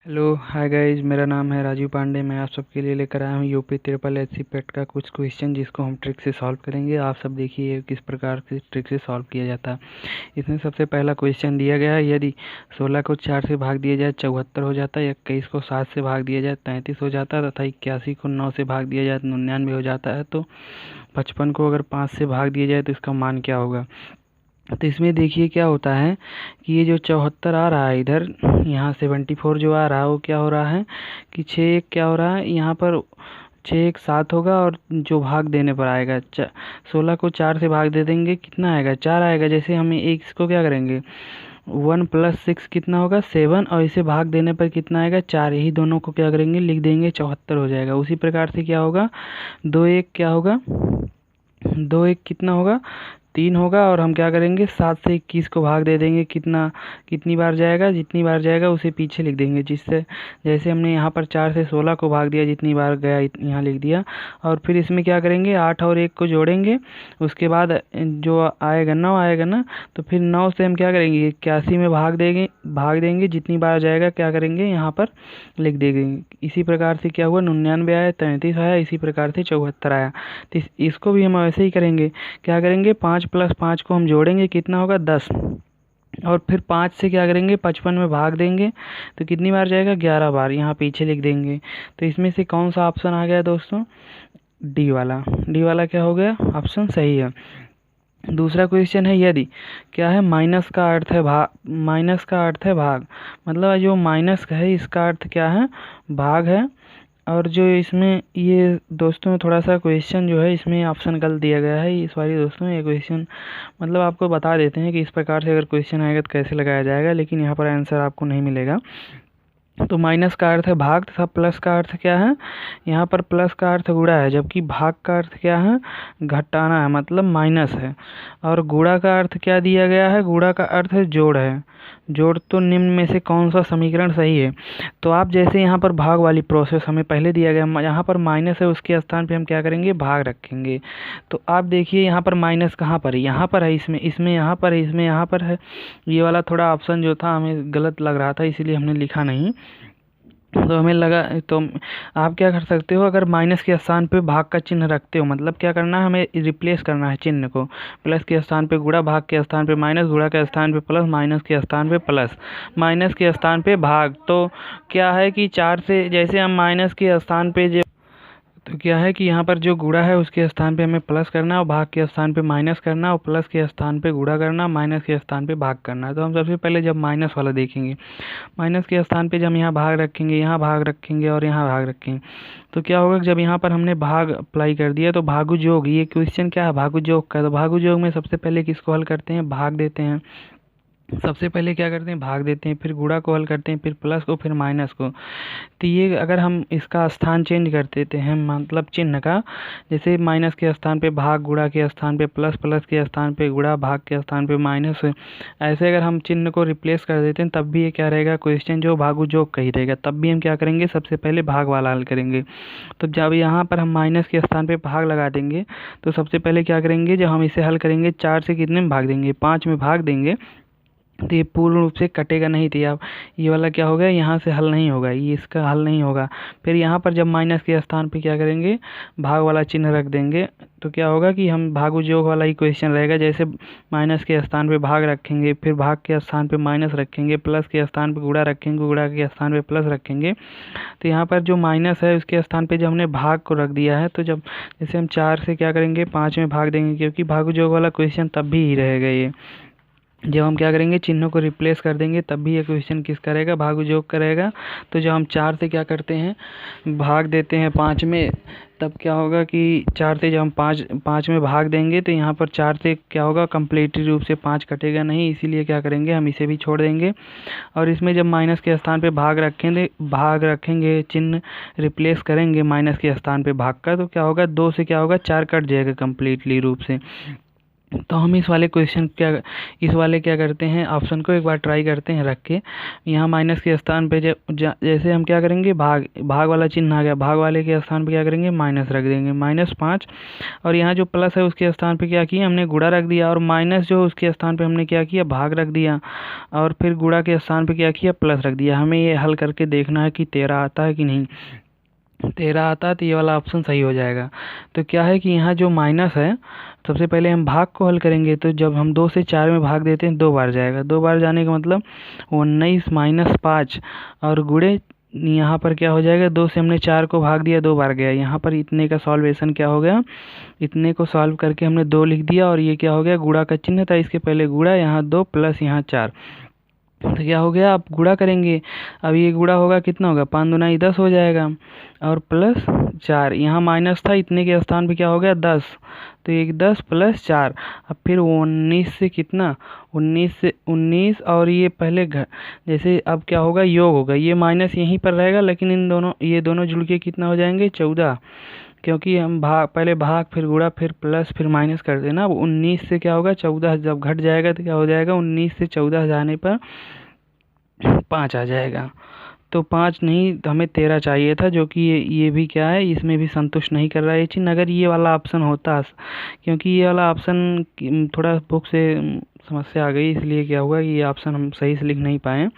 Hello hi guys, मेरा नाम है राजू पांडे। मैं आप सबके लिए लेकर आया हूँ यूपी ट्रिपल एच सी पेट का कुछ क्वेश्चन जिसको हम ट्रिक से सॉल्व करेंगे। आप सब देखिए किस प्रकार से ट्रिक से सॉल्व किया जाता है। इसमें सबसे पहला क्वेश्चन दिया गया है, यदि 16 को 4 से भाग दिया जाए 74 हो जाता है, 21 को 7 से भाग दिया जाए 33 हो जाता है तथा 81 को 9 से भाग दिया जाए तो 99 हो जाता है। तो 55 को अगर 5 से भाग दिया जाए तो इसका मान क्या होगा। तो इसमें देखिए क्या होता है कि ये जो 74 आ रहा है इधर, यहाँ 74 जो आ रहा है वो क्या हो रहा है कि 6 एक क्या हो रहा है, यहाँ पर 6 एक 7 होगा और जो भाग देने पर आएगा 16 को 4 से भाग दे देंगे, कितना आएगा 4 आएगा। जैसे हमें एक इसको क्या करेंगे 1 + 6 कितना होगा 7, और इसे भाग देने पर कितना आएगा 4, यही दोनों को क्या करेंगे लिख देंगे 74 हो जाएगा। उसी प्रकार से क्या होगा 2 एक क्या होगा 2 एक कितना होगा 3 होगा, और हम क्या करेंगे 7 से 21 को भाग दे देंगे, कितना कितनी बार जाएगा, जितनी बार जाएगा उसे पीछे लिख देंगे। जिससे जैसे हमने यहाँ पर 4 से 16 को भाग दिया, जितनी बार गया यहाँ लिख दिया। और फिर इसमें क्या करेंगे 8 और 1 को जोड़ेंगे, उसके बाद जो आएगा 9 आएगा ना, तो फिर 9 से हम क्या करेंगे 81 में भाग देंगे, जितनी बार जाएगा क्या करेंगे यहाँ पर लिख देंगे। इसी प्रकार से क्या हुआ 99 आया, 33 आया, इसी प्रकार से 74 आया। तो इसको भी हम ऐसे ही करेंगे, क्या करेंगे 5 + 5 को हम जोड़ेंगे, कितना होगा 10, और फिर 5 से क्या करेंगे 55 में भाग देंगे तो कितनी बार जाएगा 11 बार, यहाँ पीछे लिख देंगे। तो इसमें से कौन सा ऑप्शन आ गया दोस्तों, डी वाला क्या हो गया ऑप्शन सही है। दूसरा क्वेश्चन है, यदि क्या है माइनस का अर्थ है भाग, मतलब जो माइनस का है इसका अर्थ क्या है भाग है। और जो इसमें ये दोस्तों थोड़ा सा क्वेश्चन जो है इसमें ऑप्शन गलत दिया गया है इस बारी दोस्तों। ये क्वेश्चन मतलब आपको बता देते हैं कि इस प्रकार से अगर क्वेश्चन आएगा तो कैसे लगाया जाएगा, लेकिन यहाँ पर आंसर आपको नहीं मिलेगा। तो माइनस का अर्थ है भाग तथा प्लस का अर्थ क्या है, यहाँ पर प्लस का अर्थ गुणा है, जबकि भाग का अर्थ क्या है घटाना है, मतलब माइनस है। और गुणा का अर्थ क्या दिया गया है, गुणा का अर्थ है जोड़ है। जोड़ तो निम्न में से कौन सा समीकरण सही है। तो आप जैसे यहाँ पर भाग वाली प्रोसेस हमें पहले दिया गया, यहाँ पर माइनस है उसके स्थान पे हम क्या करेंगे भाग रखेंगे। तो आप देखिए यहाँ पर माइनस कहाँ पर है, यहाँ पर है, इसमें यहाँ पर है, इसमें यहाँ पर है। ये वाला थोड़ा ऑप्शन जो था हमें गलत लग रहा था, इसीलिए हमने लिखा नहीं। तो हमें लगा, तो आप क्या कर सकते हो, अगर माइनस के स्थान पे भाग का चिन्ह रखते हो, मतलब क्या करना है हमें रिप्लेस करना है चिन्ह को। प्लस के स्थान पे गुणा, भाग के स्थान पे माइनस, गुणा के स्थान पे प्लस, माइनस के स्थान पे प्लस, माइनस के स्थान पे भाग। तो क्या है कि 4 से जैसे हम माइनस के स्थान पे तो क्या है कि यहाँ पर जो गुणा है उसके स्थान पे हमें प्लस करना, और भाग के स्थान पे माइनस करना, और प्लस के स्थान पे गुणा करना, माइनस के स्थान पे भाग करना। तो हम सबसे पहले जब माइनस वाला देखेंगे, माइनस के स्थान पे जब हम यहाँ भाग रखेंगे, यहाँ भाग रखेंगे और यहाँ भाग रखेंगे, तो क्या होगा जब यहाँ पर हमने भाग अप्लाई कर दिया तो भागु योग, ये क्वेश्चन क्या है भागु योग का। तो भागु योग में सबसे पहले किसको हल करते हैं, भाग देते हैं। सबसे पहले क्या करते हैं भाग देते हैं, फिर गुणा को हल करते हैं, फिर प्लस को, फिर माइनस को। तो ये अगर हम इसका स्थान चेंज कर देते हैं, मतलब चिन्ह का, जैसे माइनस के स्थान पे भाग, गुणा के स्थान पे प्लस, प्लस के स्थान पे गुणा, भाग के स्थान पे माइनस, ऐसे अगर हम चिन्ह को रिप्लेस कर देते हैं तब भी ये क्या रहेगा क्वेश्चन जो भागु जोग का ही रहेगा। तब भी हम क्या करेंगे सबसे पहले भाग वाला हल करेंगे। तो जब यहाँ पर हम माइनस के स्थान पे भाग लगा देंगे तो सबसे पहले क्या करेंगे, जब हम इसे हल करेंगे 4 से कितने में भाग देंगे 5 में भाग देंगे, तो ये पूर्ण रूप से कटेगा नहीं। थी अब ये वाला क्या होगा यहाँ से हल नहीं होगा, ये इसका हल नहीं होगा। फिर यहाँ पर जब माइनस के स्थान पे क्या करेंगे भाग वाला चिन्ह रख देंगे, तो क्या होगा कि हम भागु योग वाला ही क्वेश्चन रहेगा। जैसे माइनस के स्थान पे भाग रखेंगे, फिर भाग के स्थान पे माइनस रखेंगे, प्लस के स्थान पे गुणा रखेंगे, गुणा के स्थान पे प्लस रखेंगे। तो यहाँ पर जो माइनस है उसके स्थान पे जब हमने भाग को रख दिया है, तो जब जैसे हम 4 से क्या करेंगे 5 में भाग देंगे, क्योंकि भागु योग वाला क्वेश्चन तब भी ही रहेगा। ये जब हम क्या करेंगे चिन्हों को रिप्लेस कर देंगे तब भी ये क्वेश्चन किसका रहेगा भागु योग का रहेगा। तो जब हम 4 से क्या करते हैं भाग देते हैं 5 में, तब क्या होगा कि 4 से जब हम 5 में भाग देंगे तो यहाँ पर 4 से क्या होगा कंप्लीटली रूप से 5 कटेगा नहीं, इसीलिए क्या करेंगे हम इसे भी छोड़ देंगे। और इसमें जब माइनस के स्थान पे भाग रखेंगे चिन्ह रिप्लेस करेंगे माइनस के स्थान पे भाग का, तो क्या होगा 2 से क्या होगा 4 कट जाएगा कंप्लीटली रूप से। तो हम इस वाले क्या करते हैं, ऑप्शन को एक बार ट्राई करते हैं रख के। यहाँ माइनस के स्थान पे जैसे हम क्या करेंगे, भाग वाला चिन्ह आ गया, भाग वाले के स्थान पे क्या करेंगे, माइनस रख देंगे, -5। और यहाँ जो प्लस है उसके स्थान पे क्या किया हमने, गुणा रख दिया, और माइनस जो उसके स्थान पे हमने क्या किया, भाग रख दिया, और फिर गुणा के स्थान पे क्या किया, प्लस रख दिया। हमें ये हल करके देखना है कि 13 आता है कि नहीं। 13 आता है तो ये वाला ऑप्शन सही हो जाएगा। तो क्या है कि यहाँ जो माइनस है, सबसे पहले हम भाग को हल करेंगे। तो जब हम 2 से 4 में भाग देते हैं 2 बार जाएगा, 2 बार जाने का मतलब 19 - 5, और गुणे यहाँ पर क्या हो जाएगा, 2 से हमने 4 को भाग दिया, 2 बार गया। यहाँ पर इतने का सॉल्वेशन क्या हो गया, इतने को सॉल्व करके हमने 2 लिख दिया, और ये क्या हो गया, गुणा का चिन्ह था, इसके पहले गुणा, यहाँ 2 प्लस यहाँ 4। तो क्या हो गया, आप गुणा करेंगे। अब ये गुणा होगा, कितना होगा, 5 दूना 10 हो जाएगा, और प्लस 4, यहाँ माइनस था, इतने के स्थान पे क्या हो गया, 10। तो एक 10 प्लस 4, अब फिर 19 से कितना, 19 और ये पहले जैसे अब क्या होगा, योग होगा, ये माइनस यहीं पर रहेगा, लेकिन ये दोनों जुड़ के कितना हो जाएंगे, 14। क्योंकि हम पहले भाग फिर गुणा फिर प्लस फिर माइनस करते हैं ना। अब 19 से क्या होगा, 14 जब घट जाएगा तो क्या हो जाएगा, 19 से 14 जाने पर 5 आ जाएगा। तो 5 नहीं, तो हमें 13 चाहिए था, जो कि ये भी क्या है, इसमें भी संतुष्ट नहीं कर रहा है ये चीज़। अगर ये वाला ऑप्शन होता, क्योंकि ये वाला ऑप्शन थोड़ा बुक से समस्या आ गई, इसलिए क्या हुआ, ये ऑप्शन हम सही से लिख नहीं पाए।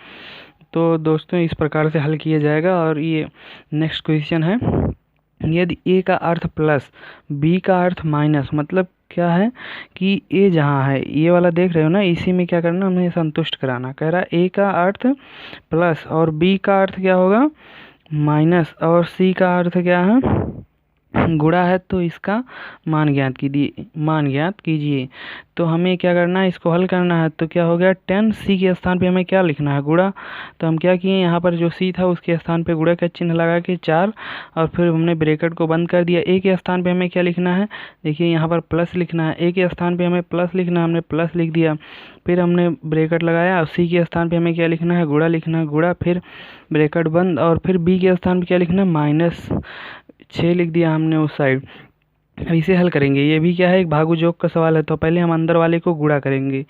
तो दोस्तों इस प्रकार से हल किया जाएगा। और ये नेक्स्ट क्वेश्चन है, यदि ए का अर्थ प्लस बी का अर्थ माइनस, मतलब क्या है कि ए जहाँ है, ये वाला देख रहे हो ना, इसी में क्या करना, हमें संतुष्ट कराना। कह रहा है ए का अर्थ प्लस और बी का अर्थ क्या होगा, माइनस, और सी का अर्थ क्या है, गुणा है, तो इसका मान ज्ञात कीजिए। तो हमें क्या करना है, इसको हल करना है। तो क्या हो गया, 10 सी के स्थान पे हमें क्या लिखना है, गुणा। तो हम क्या किए, यहाँ पर जो सी था उसके स्थान पे गुणा का चिन्ह लगा के 4, और फिर हमने ब्रैकेट को बंद कर दिया। ए के स्थान पे हमें क्या लिखना है, देखिए यहाँ पर प्लस लिखना है, ए के स्थान पे हमें प्लस लिखना है, हमने प्लस लिख दिया, फिर हमने ब्रैकेट लगाया। और सी के स्थान पे हमें क्या लिखना है, गुणा लिखना है, गुणा, फिर ब्रैकेट बंद, और फिर बी के स्थान पे क्या लिखना है, -6 लिख दिया हमने उस साइड। अब इसे हल करेंगे, ये भी क्या है, एक भागु जोग का सवाल है। तो पहले हम अंदर वाले को गुणा करेंगे।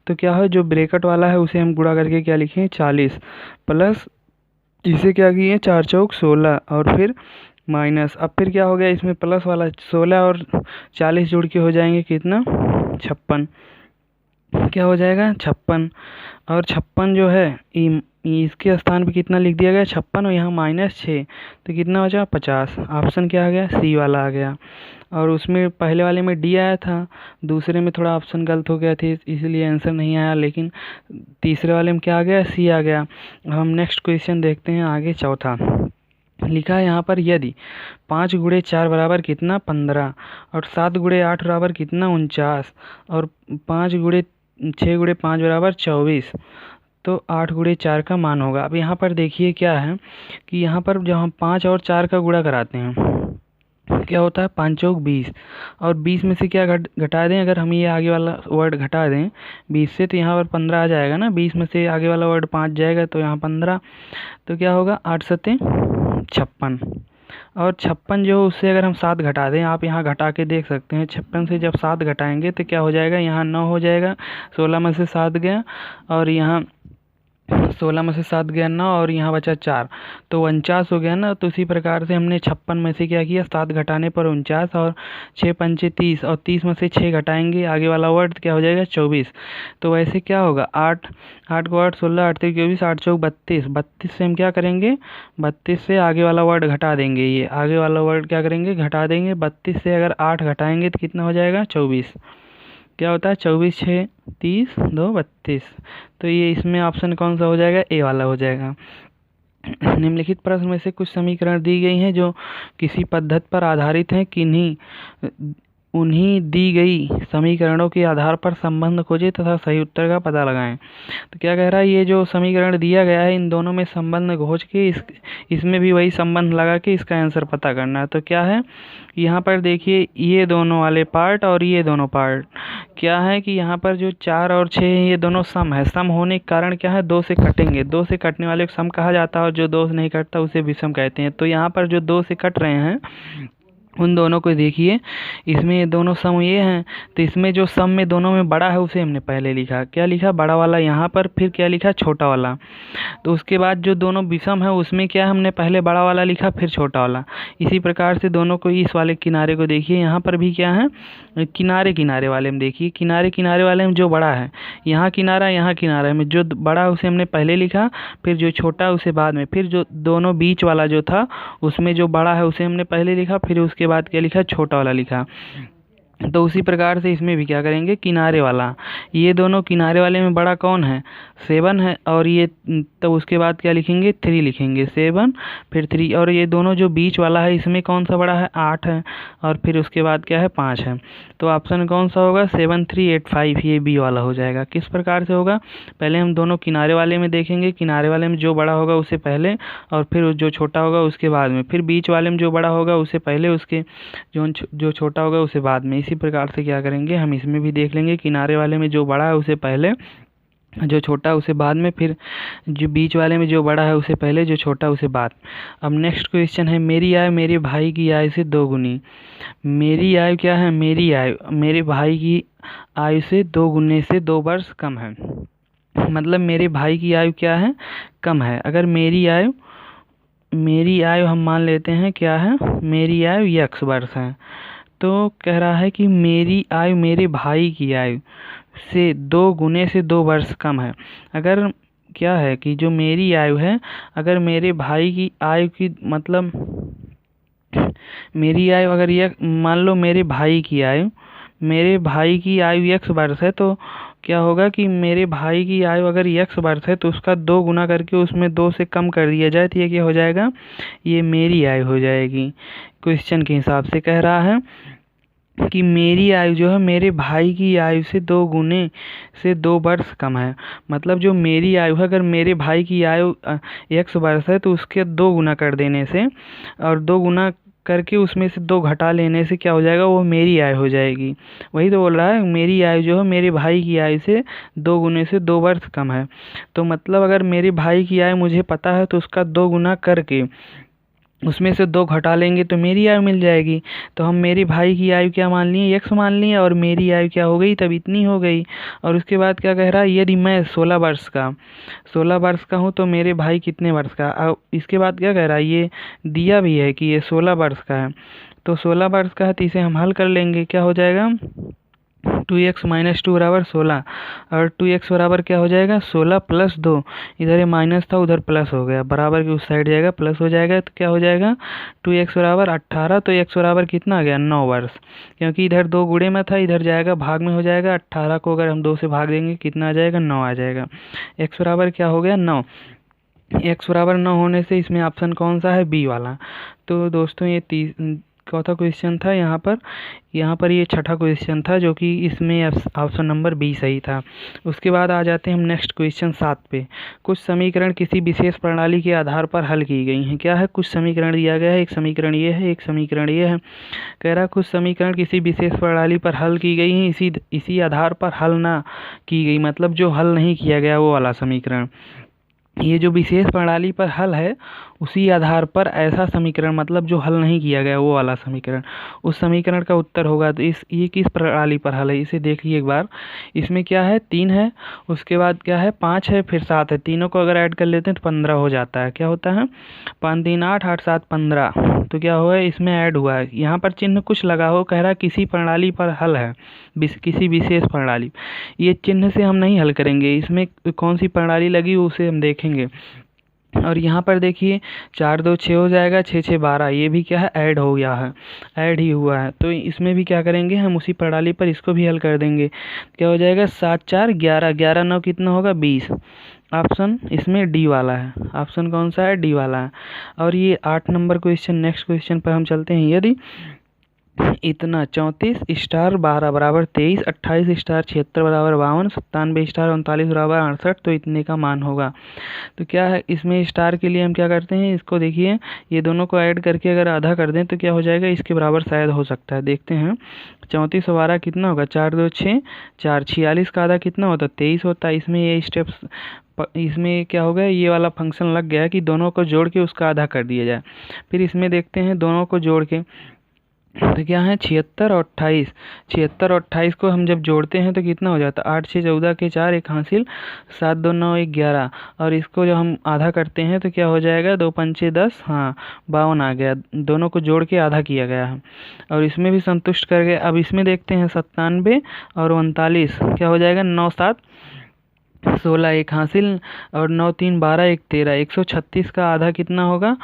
तो क्या है, जो ब्रैकेट वाला है उसे हम गुणा करके क्या लिखें, 40, प्लस इसे क्या किए, 4 चौक 16, और फिर माइनस। अब फिर क्या हो गया, इसमें प्लस वाला 16 और 40 जुड़ के हो जाएंगे कितना, 56। क्या हो जाएगा, 56। और 56 जो है, इसके स्थान पे कितना लिख दिया गया, 56, और यहाँ -6, तो कितना हो जाएगा, 50। ऑप्शन क्या आ गया, सी वाला आ गया। और उसमें पहले वाले में डी आया था, दूसरे में थोड़ा ऑप्शन गलत हो गया थे, इसलिए आंसर नहीं आया, लेकिन तीसरे वाले में क्या आ गया, सी आ गया। हम नेक्स्ट क्वेश्चन देखते हैं आगे, चौथा लिखा है यहाँ पर, यदि 5 × 4 बराबर कितना, 15, और 7 × 8 बराबर कितना, 49, और 5 × 6 × 5 बराबर 24, तो 8 × 4 का मान होगा। अब यहाँ पर देखिए क्या है कि यहाँ पर जब हम 5 और 4 का गुणा कराते हैं, क्या होता है, 5 चौक 20, और 20 में से क्या घटा दें, अगर हम ये आगे वाला वर्ड घटा दें 20 से, तो यहाँ पर 15 आ जाएगा ना। 20 में से आगे वाला वर्ड 5 जाएगा, तो यहाँ 15, तो क्या होगा, 8 सत्ते 56, और 56 जो उससे अगर हम 7 घटा दें, आप यहाँ घटा के देख सकते हैं, 56 से जब 7 घटाएंगे तो क्या हो जाएगा, यहाँ 9 हो जाएगा, 16 में से 7 गया, और यहाँ 16 में से 7 गया 9, और यहाँ बचा 4, तो 49 हो गया ना। तो उसी प्रकार से हमने 56 में से क्या किया, 7 घटाने पर 49, और 6 पंचे 30, और 30 में से 6 घटाएंगे, आगे वाला वर्ड क्या हो जाएगा, 24। तो वैसे क्या होगा, 8 को 8, 16, 8 3 24, 8 चौक 32, 32 से हम क्या करेंगे, 32 से आगे वाला वर्ड घटा देंगे, ये आगे वाला वर्ड क्या करेंगे, घटा देंगे। 32 से अगर 8 घटाएंगे तो कितना हो जाएगा, 24। क्या होता है, 24 6 30 2 32। तो ये इसमें ऑप्शन कौन सा हो जाएगा, ए वाला हो जाएगा। निम्नलिखित प्रश्न में से कुछ समीकरण दी गई हैं जो किसी पद्धति पर आधारित हैं, उन्हीं दी गई समीकरणों के आधार पर संबंध खोजें तथा सही उत्तर का पता लगाएं। तो क्या कह रहा है, ये जो समीकरण दिया गया है, इन दोनों में संबंध खोज के इसमें भी वही संबंध लगा के इसका आंसर पता करना है। तो क्या है, यहाँ पर देखिए, ये दोनों वाले पार्ट और ये दोनों पार्ट क्या है कि यहाँ पर जो 4 और 6 है, ये दोनों सम है। सम होने के कारण क्या है, 2 से कटेंगे, 2 से कटने वाले को सम कहा जाता है, और जो 2 से नहीं कटता उसे विषम कहते हैं। तो यहाँ पर जो 2 से कट रहे हैं उन दोनों को देखिए, इसमें ये दोनों सम ये हैं, तो इसमें जो सम में दोनों में बड़ा है उसे हमने पहले लिखा, क्या लिखा, बड़ा वाला यहाँ पर, फिर क्या लिखा, छोटा वाला। तो उसके बाद जो दोनों विषम है उसमें क्या हमने पहले बड़ा वाला लिखा फिर छोटा वाला। इसी प्रकार से दोनों को, इस वाले किनारे को देखिए, यहाँ पर भी क्या है, किनारे किनारे वाले में देखिए, किनारे किनारे वाले में जो बड़ा है, यहाँ किनारा में जो बड़ा है उसे हमने पहले लिखा, फिर जो छोटा है उसे बाद में, फिर जो दोनों बीच वाला जो था उसमें जो बड़ा है उसे हमने पहले लिखा, फिर उसके बाद क्या लिखा, छोटा वाला लिखा। तो उसी प्रकार से इसमें भी क्या करेंगे, किनारे वाला, ये दोनों किनारे वाले में बड़ा कौन है, 7 है, और ये तो उसके बाद क्या लिखेंगे, 3 लिखेंगे, 7 फिर 3, और ये दोनों जो बीच वाला है इसमें कौन सा बड़ा है, 8 है, और फिर उसके बाद क्या है, 5 है। तो ऑप्शन कौन सा होगा, 7 3 8 5, ये बी वाला हो जाएगा। किस प्रकार से होगा, पहले हम दोनों किनारे वाले में देखेंगे, किनारे वाले में जो बड़ा होगा उसे पहले, और फिर जो छोटा होगा उसके बाद में, फिर बीच वाले में जो बड़ा होगा उसे पहले, उसके जो छोटा होगा उसे बाद में। इसी प्रकार से क्या करेंगे, हम इसमें भी देख लेंगे, किनारे वाले में जो बड़ा है उसे पहले, जो छोटा उसे बाद में, फिर जो बीच वाले में जो बड़ा है उसे पहले, जो छोटा उसे बाद। अब नेक्स्ट क्वेश्चन है, मेरी आयु मेरे भाई की आयु से 2 गुनी। मेरी आयु क्या है, मेरी आयु मेरे भाई की आयु से 2 गुने से 2 वर्ष कम है। मतलब मेरे भाई की आयु क्या है, कम है। अगर मेरी आयु हम मान लेते हैं क्या है, मेरी आयु x वर्ष है, तो कह रहा है कि मेरी आयु मेरे भाई की आयु से 2 गुने से 2 वर्ष कम है। अगर क्या है कि जो मेरी आयु है, अगर मेरे भाई की आयु की, मतलब मेरी आयु अगर ये मान लो मेरे भाई की आयु x वर्ष है, तो क्या होगा कि मेरे भाई की आयु अगर x वर्ष है तो उसका 2 गुना करके उसमें 2 से कम कर दिया जाए, तो ये क्या हो जाएगा, ये मेरी आयु हो जाएगी। क्वेश्चन के हिसाब से कह रहा है कि मेरी आयु जो है मेरे भाई की आयु से 2 गुने से 2 वर्ष कम है। मतलब जो मेरी आयु है, अगर मेरे भाई की आयु x वर्ष है तो उसके 2 गुना कर देने से, और 2 गुना करके उसमें से 2 घटा लेने से क्या हो जाएगा, वो मेरी आयु हो जाएगी। वही तो बोल रहा है, मेरी आयु जो है मेरे भाई की आयु से 2 गुने से 2 वर्ष कम है। तो मतलब अगर मेरे भाई की आयु मुझे पता है तो उसका 2 गुना करके उसमें से 2 घटा लेंगे तो मेरी आयु मिल जाएगी। तो हम मेरे भाई की आयु क्या मान लिए, x मान लिए, और मेरी आयु क्या हो गई, तब इतनी हो गई। और उसके बाद क्या कह रहा है, यदि मैं 16 वर्ष का हूँ तो मेरे भाई कितने वर्ष का। अब इसके बाद क्या कह रहा है, ये दिया भी है कि ये 16 वर्ष का है, तो 16 वर्ष का है, तो इसे हम हल कर लेंगे। क्या हो जाएगा, 2x - 2 बराबर 16, और 2x बराबर क्या हो जाएगा, 16 + 2, इधर ये माइनस था उधर प्लस हो गया, बराबर की उस साइड जाएगा, प्लस हो जाएगा, तो क्या हो जाएगा, 2x बराबर 18, तो x बराबर कितना आ गया, 9 वर्ष। क्योंकि इधर 2 गुणे में था, इधर जाएगा भाग में हो जाएगा, 18 को अगर हम 2 से भाग देंगे कितना आ जाएगा, 9 आ जाएगा। x बराबर क्या हो गया, 9। x बराबर 9 होने से इसमें ऑप्शन कौन सा है, बी वाला। तो दोस्तों ये चौथा क्वेश्चन था। यहाँ पर ये छठा क्वेश्चन था, जो कि इसमें ऑप्शन नंबर बी सही था। उसके बाद आ जाते हैं हम नेक्स्ट क्वेश्चन 7 पे। कुछ समीकरण किसी विशेष प्रणाली के आधार पर हल की गई हैं। क्या है, कुछ समीकरण दिया गया है, एक समीकरण ये है, एक समीकरण ये है। कह रहा कुछ समीकरण किसी विशेष प्रणाली पर हल की गई हैं, इसी आधार पर हल ना की गई, मतलब जो हल नहीं किया गया वो वाला समीकरण। ये जो विशेष प्रणाली पर हल है उसी आधार पर ऐसा समीकरण, मतलब जो हल नहीं किया गया वो वाला समीकरण, उस समीकरण का उत्तर होगा। तो ये किस प्रणाली पर हल है, इसे देखिए एक बार। इसमें क्या है, 3 है, उसके बाद क्या है, 5 है, फिर 7 है। तीनों को अगर ऐड कर लेते हैं तो 15 हो जाता है। क्या होता है, 5 3 8 8 7 15। तो क्या हुआ, इसमें ऐड हुआ है। यहाँ पर चिन्ह कुछ लगा हो, कह रहा किसी प्रणाली पर हल है, किसी विशेष प्रणाली। ये चिन्ह से हम नहीं हल करेंगे, इसमें कौन सी प्रणाली लगी उसे हम देखेंगे। और यहाँ पर देखिए 4 2 6 हो जाएगा, 6 6 12, ये भी क्या है, ऐड हो गया है, ऐड ही हुआ है। तो इसमें भी क्या करेंगे, हम उसी प्रणाली पर इसको भी हल कर देंगे। क्या हो जाएगा, 7 4 11, 11 9 कितना होगा, 20। ऑप्शन इसमें डी वाला है। ऑप्शन कौन सा है, डी वाला है। और ये 8 नंबर क्वेश्चन, नेक्स्ट क्वेश्चन पर हम चलते हैं। यदि इतना 34 स्टार 12 बराबर 23, 28 स्टार 76 बराबर 52, 97 स्टार 39 बराबर 68, तो इतने का मान होगा। तो क्या है, इसमें स्टार के लिए हम क्या करते हैं, इसको देखिए, ये दोनों को ऐड करके अगर आधा कर दें तो क्या हो जाएगा, इसके बराबर शायद हो सकता है। देखते हैं, 34 और 12 कितना होगा, 4 2 6 4, 46 का आधा कितना होता है, 23 होता है। इसमें ये स्टेप्स, इसमें क्या हो गया, ये वाला फंक्शन लग गया कि दोनों को जोड़ के उसका आधा कर दिया जाए। फिर इसमें देखते हैं, दोनों को जोड़ के तो क्या है 76 और 28। 76 और 28 को हम जब जोड़ते हैं तो कितना हो जाता है 8 6 14 के 4 एक हासिल 7 2 9 1 11। और इसको जब हम आधा करते हैं तो क्या हो जाएगा 2 पंचे 10, हाँ 52 आ गया। दोनों को जोड़ के आधा किया गया है और इसमें भी संतुष्ट कर गए। अब इसमें देखते हैं 97 और 39 क्या हो जाएगा 9 7 16 एक हासिल और 9 3 12 एक 13। 136 का आधा कितना होगा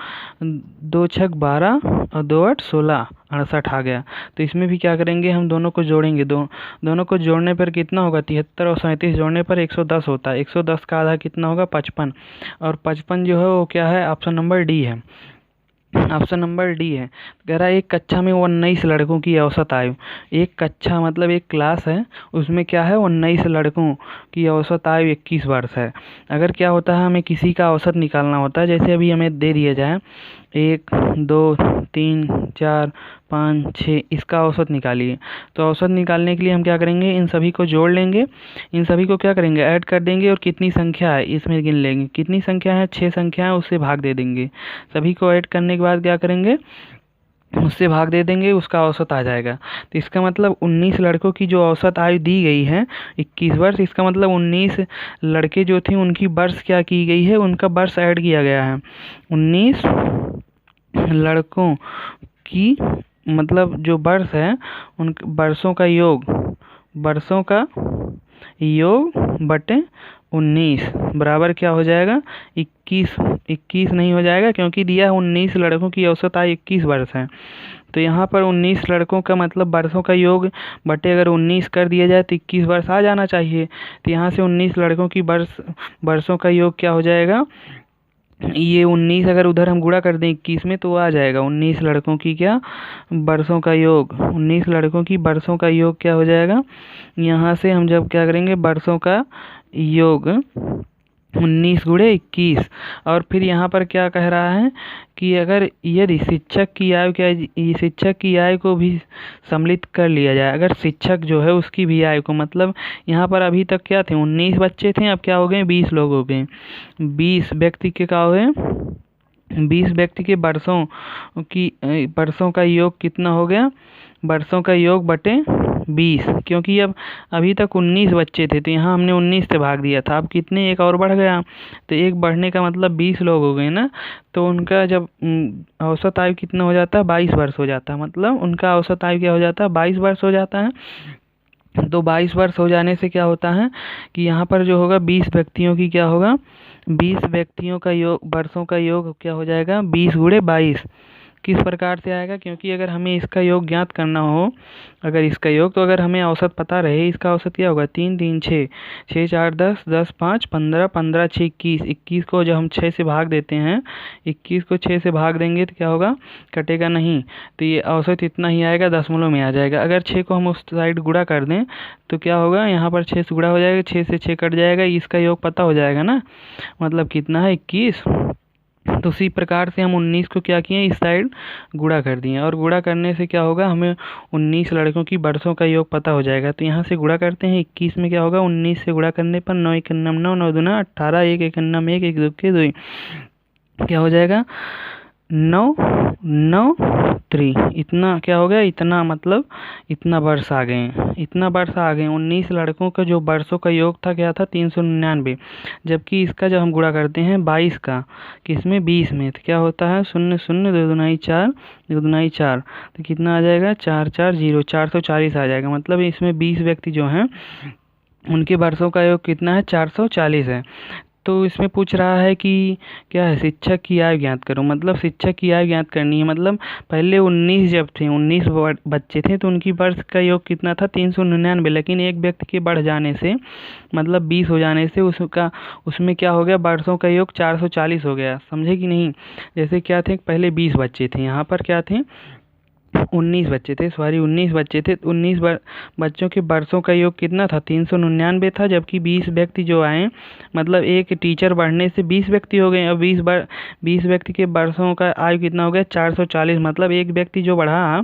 2 छक 12 और 2 8 16 68 आ गया। तो इसमें भी क्या करेंगे हम दोनों को जोड़ेंगे। दोनों को जोड़ने पर कितना होगा 73 और 37 जोड़ने पर 110 होता है। 110 का आधा कितना होगा 55 और 55 जो है वो क्या है ऑप्शन नंबर डी है। ऑप्शन नंबर डी है। कह रहा है एक कक्षा में 19 लड़कों की औसत आयु। एक कक्षा मतलब एक क्लास है, उसमें क्या है 19 लड़कों की औसत आयु 21 वर्ष है। अगर क्या होता है हमें किसी का औसत निकालना होता है, जैसे अभी हमें दे दिया जाए 1 2 3 4 5 6 इसका औसत निकालिए। तो औसत निकालने के लिए हम क्या करेंगे इन सभी को जोड़ लेंगे, इन सभी को क्या करेंगे ऐड कर देंगे और कितनी संख्या है इसमें गिन लेंगे। कितनी संख्या है 6 संख्या है उससे भाग दे देंगे। सभी को ऐड करने के बाद क्या करेंगे उससे भाग दे देंगे, उसका औसत आ जाएगा। तो इसका मतलब 19 लड़कों की जो औसत आयु दी गई है 21 वर्ष, इसका मतलब 19 लड़के जो थे उनकी वर्ष क्या की गई है उनका वर्ष ऐड किया गया है। 19 लड़कों की मतलब जो वर्ष है उन वर्षों का योग, वर्षों का योग बटे 19 बराबर क्या हो जाएगा 21। 21 नहीं हो जाएगा क्योंकि दिया है 19 लड़कों की औसत आयु 21 वर्ष है। तो यहाँ पर 19 लड़कों का मतलब वर्षों का योग बटे अगर 19 कर दिया जाए तो 21 वर्ष आ जाना चाहिए। तो यहाँ से 19 लड़कों की वर्षों का योग क्या हो जाएगा, ये 19 अगर उधर हम गुणा कर दें 21 में तो आ जाएगा 19 लड़कों की क्या वर्षों का योग। 19 लड़कों की वर्षों का योग क्या हो जाएगा, यहाँ से हम जब क्या करेंगे वर्षों का योग 19 गुणे 21। और फिर यहाँ पर क्या कह रहा है कि अगर यदि शिक्षक की आयु क्या शिक्षक की आयु को भी सम्मिलित कर लिया जाए, अगर शिक्षक जो है उसकी भी आयु को, मतलब यहाँ पर अभी तक क्या थे 19 बच्चे थे, अब क्या हो गए 20 लोग हो गए। 20 व्यक्ति के क्या हो गए 20 व्यक्ति के वर्षों का योग कितना हो गया, वर्षों का योग बटे 20। क्योंकि अब अभी तक 19 बच्चे थे तो यहाँ हमने 19 से भाग दिया था, अब कितने एक और बढ़ गया तो एक बढ़ने का मतलब 20 लोग हो गए ना। तो उनका जब औसत आयु कितना हो जाता है 22 वर्ष हो जाता है, मतलब उनका औसत आयु क्या हो जाता है 22 वर्ष हो जाता है। तो 22 वर्ष हो जाने से क्या होता है कि यहाँ पर जो होगा 20 व्यक्तियों की क्या होगा 20 व्यक्तियों का योग वर्षों का योग क्या हो जाएगा 20 गुणे 22। किस प्रकार से आएगा, क्योंकि अगर हमें इसका योग ज्ञात करना हो, अगर इसका योग तो अगर हमें औसत पता रहे, इसका औसत क्या होगा 3 3 6 6 4 10 10 5 15 15 6 21। 21 को जब हम 6 से भाग देते हैं 21 को 6 से भाग देंगे तो क्या होगा कटेगा नहीं, तो ये औसत इतना ही आएगा दशमलव में आ जाएगा। अगर 6 को हम उस साइड गुणा कर दें तो क्या होगा यहाँ पर 6 से गुणा हो जाएगा, 6 से 6 कट जाएगा, इसका योग पता हो जाएगा ना, मतलब कितना है 21। तो उसी प्रकार से हम 19 को क्या किए इस साइड गुणा कर दिए और गुणा करने से क्या होगा हमें 19 लड़कों की वर्षों का योग पता हो जाएगा। तो यहाँ से गुणा करते हैं 21 में क्या होगा 19 से गुणा करने पर 9 1 9 9 9 दूना 18 1 1 9 1 1 2 के 2 क्या हो जाएगा 9 9 3। इतना क्या हो गया इतना मतलब इतना वर्ष आ गए, इतना वर्ष आ गए। 19 लड़कों का जो वर्षों का योग था क्या था 399, जबकि इसका जब हम गुणा करते हैं 22 का किसमें 20 में तो क्या होता है 0 0 2 दूनाई 4 2 दूनाई 4, तो कितना आ जाएगा 4 4 0 440 आ जाएगा। मतलब इसमें 20 व्यक्ति जो हैं उनके वर्षों का योग कितना है 440 है। तो इसमें पूछ रहा है कि क्या है शिक्षक की आयु ज्ञात करो, मतलब शिक्षक की आयु ज्ञात करनी है। मतलब पहले 19 जब थे 19 बच्चे थे तो उनकी वर्ष का योग कितना था 399, लेकिन एक व्यक्ति के बढ़ जाने से मतलब 20 हो जाने से उसमें क्या हो गया वर्षों का योग 440 हो गया। समझे कि नहीं, जैसे क्या थे पहले 20 बच्चे थे, यहाँ पर क्या थे 19 बच्चे थे, 19 बच्चे थे। 19 बच्चों के वर्षों का योग कितना था 399 था, जबकि 20 व्यक्ति जो आए मतलब एक टीचर बढ़ने से 20 व्यक्ति हो गए। अब 20 व्यक्ति के वर्षों का आयु कितना हो गया 440, मतलब एक व्यक्ति जो बढ़ा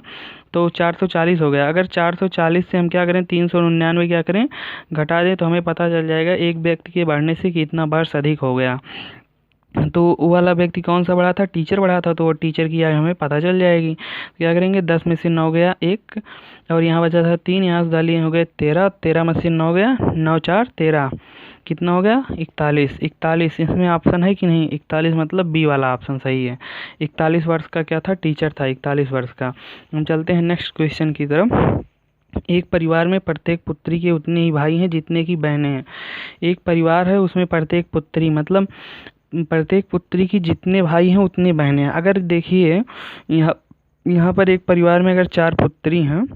तो 440 हो गया। अगर 440 से हम क्या करें 399 क्या करें घटा दें तो हमें पता चल जाएगा एक व्यक्ति के बढ़ने से कितना वर्ष अधिक हो गया। तो वो वाला व्यक्ति कौन सा बढ़ा था, टीचर बढ़ा था, तो वो टीचर की आयु हमें पता चल जाएगी। क्या करेंगे, 10 में से 9 गया 1, और यहाँ बचा था 3, यहाँ से डालिए हो गए 13, 13 में से 9 गया 9 4 13, कितना हो गया 41, 41 इसमें ऑप्शन है कि नहीं, 41 मतलब बी वाला ऑप्शन सही है। 41 वर्ष का क्या था, टीचर था 41 वर्ष का। हम चलते हैं नेक्स्ट क्वेश्चन की तरफ। एक परिवार में प्रत्येक पुत्री के उतने ही भाई हैं जितने की बहनें हैं। एक परिवार है, उसमें प्रत्येक पुत्री मतलब प्रत्येक पुत्री की जितने भाई हैं उतने बहनें हैं। अगर देखिए यहाँ यहाँ पर एक परिवार में अगर 4 पुत्री हैं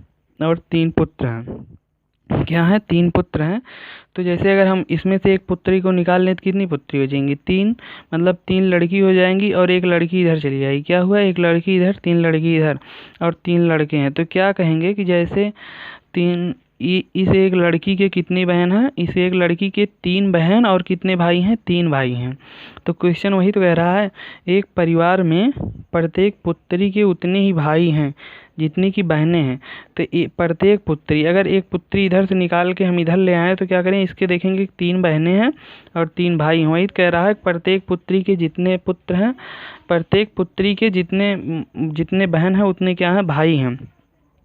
और 3 पुत्र हैं, क्या है 3 पुत्र हैं, तो जैसे अगर हम इसमें से एक पुत्री को निकाल लें तो कितनी पुत्री हो जाएंगी, 3, मतलब 3 लड़की हो जाएंगी और एक लड़की इधर चली जाएगी। क्या हुआ, एक लड़की इधर 3 लड़की इधर और 3 लड़के हैं। तो क्या कहेंगे कि जैसे तीन इस एक लड़की के कितनी बहन हैं, इस एक लड़की के 3 बहन और कितने भाई हैं, 3 भाई हैं। तो क्वेश्चन वही तो कह रहा है, एक परिवार में प्रत्येक पुत्री के उतने ही भाई हैं जितनी की बहनें हैं। तो प्रत्येक पुत्री, अगर एक पुत्री इधर से निकाल के हम इधर ले आए तो क्या करें, इसके देखेंगे 3 बहनें हैं और 3 भाई हैं। वही कह रहा है प्रत्येक पुत्री के जितने पुत्र हैं, प्रत्येक पुत्री के जितने बहन हैं उतने क्या हैं, भाई हैं।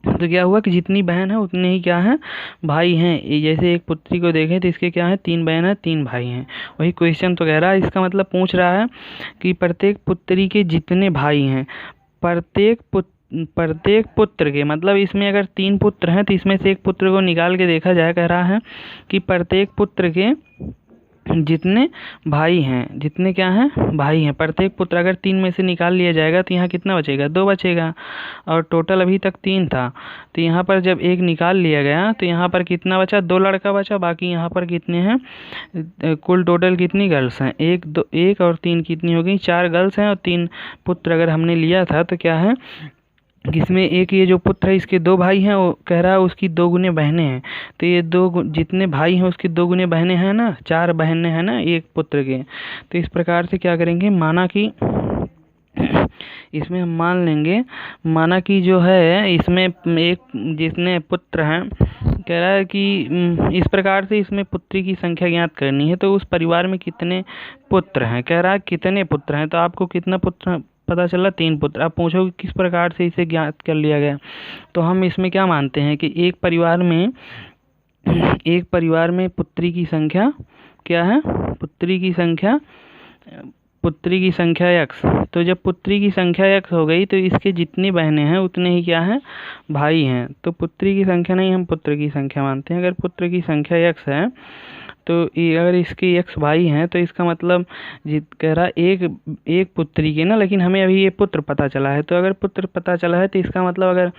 तो क्या हुआ कि जितनी बहन है उतने ही क्या है, भाई हैं। जैसे एक पुत्री को देखें तो इसके क्या है, 3 बहन है 3 भाई हैं। वही क्वेश्चन तो कह रहा है, इसका मतलब पूछ रहा है कि प्रत्येक पुत्री के जितने भाई हैं, प्रत्येक पुत्र के, मतलब इसमें अगर 3 पुत्र हैं तो इसमें से एक पुत्र को निकाल के देखा जाए। कह रहा है कि प्रत्येक पुत्र के जितने भाई हैं, जितने क्या हैं, भाई हैं। प्रत्येक पुत्र अगर 3 में से निकाल लिया जाएगा तो यहाँ कितना बचेगा, 2 बचेगा, और टोटल अभी तक 3 था। तो यहाँ पर जब एक निकाल लिया गया तो यहाँ पर कितना बचा, 2 लड़का बचा, बाकी यहाँ पर कितने हैं, कुल टोटल कितनी गर्ल्स हैं, 1 और 3 कितनी हो गई, 4 गर्ल्स हैं और 3 पुत्र अगर हमने लिया था तो क्या है, इसमें एक ये जो पुत्र है इसके 2 भाई हैं, वो कह रहा है उसकी 2 गुने बहनें हैं। तो ये जितने भाई हैं उसकी 2 गुने बहनें हैं ना, 4 बहनें हैं ना एक पुत्र के। तो इस प्रकार से क्या करेंगे, माना कि इसमें हम मान लेंगे, माना कि जो है इसमें एक जितने पुत्र हैं, कह रहा है कि इस प्रकार से इसमें पुत्री की संख्या ज्ञात करनी है। तो उस परिवार में कितने पुत्र हैं, कह रहा है कितने पुत्र हैं, तो आपको कितना पुत्र पता चला, 3 पुत्र। आप पूछोगे किस प्रकार से इसे ज्ञात कर लिया गया, तो हम इसमें क्या मानते हैं कि एक परिवार में पुत्री की संख्या क्या है, पुत्री की संख्या x। तो जब पुत्री की संख्या x हो गई तो इसके जितनी बहनें हैं उतने ही क्या हैं, भाई हैं। तो पुत्री की संख्या नहीं, हम पुत्र की संख्या मानते हैं। अगर पुत्र की संख्या x है तो अगर इसके x भाई हैं तो इसका मतलब कह रहा एक पुत्री के ना, लेकिन हमें अभी ये पुत्र पता चला है। तो अगर पुत्र पता चला है तो इसका मतलब अगर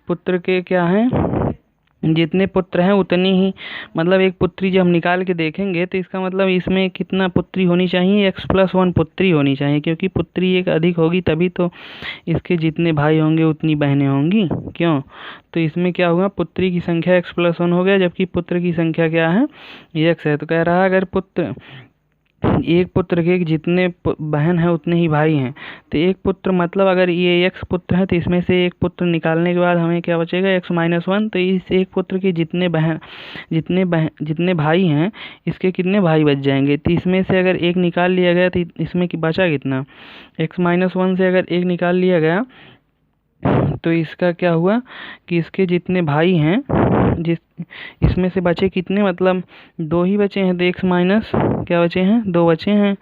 पुत्र के क्या हैं, जितने पुत्र हैं उतनी ही, मतलब एक पुत्री जब हम निकाल के देखेंगे तो इसका मतलब इसमें कितना पुत्री होनी चाहिए, x+1 पुत्री होनी चाहिए, क्योंकि पुत्री एक अधिक होगी तभी तो इसके जितने भाई होंगे उतनी बहनें होंगी, क्यों। तो इसमें क्या हुआ, पुत्री की संख्या x+1 हो गया, जबकि पुत्र की संख्या क्या है, x है। तो कह रहा है अगर एक पुत्र के जितने बहन है उतने ही भाई हैं। तो एक पुत्र मतलब अगर ये x पुत्र है तो इसमें से एक पुत्र निकालने के बाद हमें क्या बचेगा, x-1। तो इस एक पुत्र के जितने भाई हैं इसके कितने भाई बच जाएंगे। तो इसमें से अगर एक निकाल लिया गया तो इसमें बचा कितना, x-1 से अगर एक निकाल लिया गया तो इसका क्या हुआ कि इसके जितने भाई हैं, इसमें से बचे कितने, मतलब 2 ही बचे हैं। तो x माइनस क्या बचे हैं, 2 बचे हैं।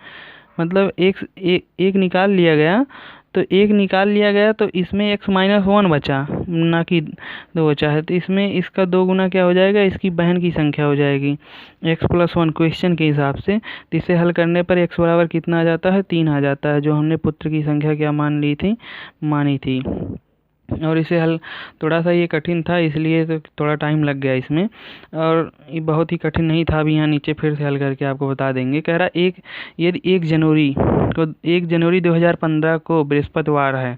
मतलब एक निकाल लिया गया तो इसमें x-1 बचा, ना कि 2 बचा है। तो इसमें इसका 2 गुना क्या हो जाएगा, इसकी बहन की संख्या हो जाएगी x+1 क्वेश्चन के हिसाब से। तो इसे हल करने पर x बराबर कितना आ जाता है, 3 आ जाता है, जो हमने पुत्र की संख्या क्या मानी थी। और इसे हल थोड़ा सा ये कठिन था, इसलिए तो थोड़ा टाइम लग गया इसमें, और ये बहुत ही कठिन नहीं था। अभी यहाँ नीचे फिर से हल करके आपको बता देंगे। कह रहा यदि 1 जनवरी 2015 को बृहस्पतिवार है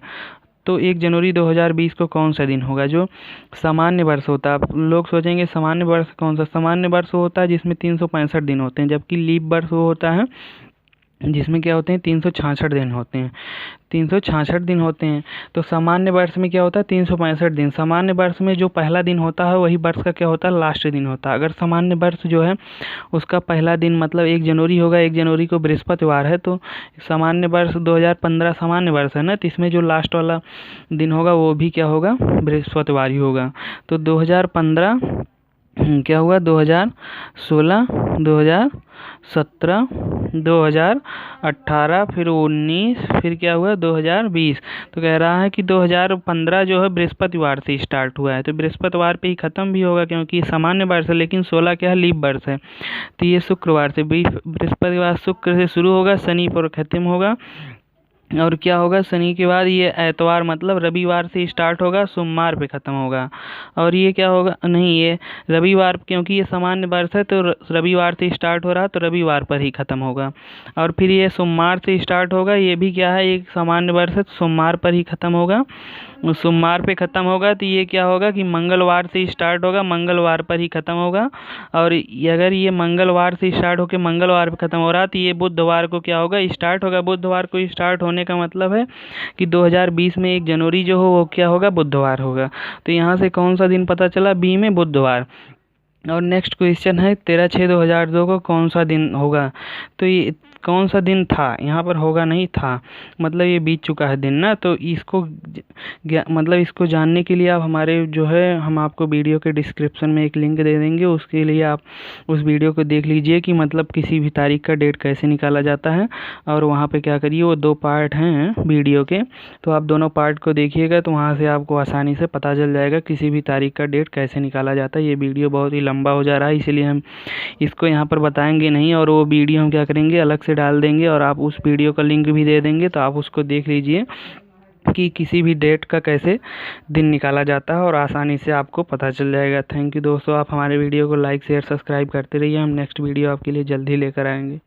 तो 1 जनवरी 2020 को कौन सा दिन होगा, जो सामान्य वर्ष होता है। लोग सोचेंगे सामान्य वर्ष कौन सा, सामान्य वर्ष होता है जिसमें 365 दिन होते हैं, जबकि लीप वर्ष वो होता है जिसमें क्या होते हैं 366 दिन होते हैं। 366 दिन होते हैं। तो सामान्य वर्ष में क्या होता है 365 दिन। सामान्य वर्ष में जो पहला दिन होता है वही वर्ष का क्या होता है लास्ट दिन होता है। अगर सामान्य वर्ष जो है उसका पहला दिन मतलब 1 जनवरी होगा, 1 जनवरी को बृहस्पतिवार है, तो सामान्य वर्ष 2015 सामान्य वर्ष है ना, तो इसमें जो लास्ट वाला दिन होगा वो भी क्या होगा बृहस्पतिवार ही होगा। तो 2015 क्या हुआ 2016, 2017, 2018, फिर 19, फिर क्या हुआ 2020। तो कह रहा है कि 2015 जो है बृहस्पतिवार से स्टार्ट हुआ है, तो बृहस्पतिवार पे ही ख़त्म भी होगा क्योंकि सामान्य वर्ष है, लेकिन 16 क्या है लीप वर्ष है। तो ये शुक्रवार से बृहस्पतिवार शुक्र से शुरू होगा, शनि पर ख़त्म होगा। और क्या होगा शनि के बाद ये एतवार मतलब रविवार से स्टार्ट होगा, सोमवार पे ख़त्म होगा। और ये क्या होगा नहीं ये रविवार, क्योंकि ये सामान्य वर्ष है तो रविवार से स्टार्ट हो रहा है तो रविवार पर ही ख़त्म होगा। और फिर ये सोमवार से स्टार्ट होगा, ये भी क्या है एक सामान्य वर्ष है तो सोमवार पर ही ख़त्म होगा। सोमवार पे ख़त्म होगा तो ये क्या होगा कि मंगलवार से स्टार्ट होगा, मंगलवार पर ही ख़त्म होगा। और अगर ये मंगलवार से स्टार्ट होकर मंगलवार पे ख़त्म हो रहा तो ये बुधवार को क्या होगा स्टार्ट होगा। बुधवार को स्टार्ट होने का मतलब है कि 2020 में 1 जनवरी जो हो वो क्या होगा बुधवार होगा। तो यहाँ से कौन सा दिन पता चला बी में बुधवार। और नेक्स्ट क्वेश्चन है 13/6/2002 को कौन सा दिन होगा। तो ये कौन सा दिन था, यहाँ पर होगा नहीं था, मतलब ये बीत चुका है दिन ना। तो इसको मतलब इसको जानने के लिए आप हमारे जो है हम आपको वीडियो के डिस्क्रिप्शन में एक लिंक दे देंगे, उसके लिए आप उस वीडियो को देख लीजिए कि मतलब किसी भी तारीख का डेट कैसे निकाला जाता है। और वहाँ पे क्या करिए वो 2 पार्ट हैं वीडियो के, तो आप दोनों पार्ट को देखिएगा तो वहाँ से आपको आसानी से पता चल जाएगा किसी भी तारीख का डेट कैसे निकाला जाता है। ये वीडियो बहुत ही लंबा हो जा रहा है इसलिए हम इसको यहाँ पर बताएंगे नहीं, और वो वीडियो हम क्या करेंगे अलग से डाल देंगे और आप उस वीडियो का लिंक भी दे देंगे, तो आप उसको देख लीजिए कि किसी भी डेट का कैसे दिन निकाला जाता है और आसानी से आपको पता चल जाएगा। थैंक यू दोस्तों, आप हमारे वीडियो को लाइक शेयर सब्सक्राइब करते रहिए। हम नेक्स्ट वीडियो आपके लिए जल्दी लेकर आएंगे।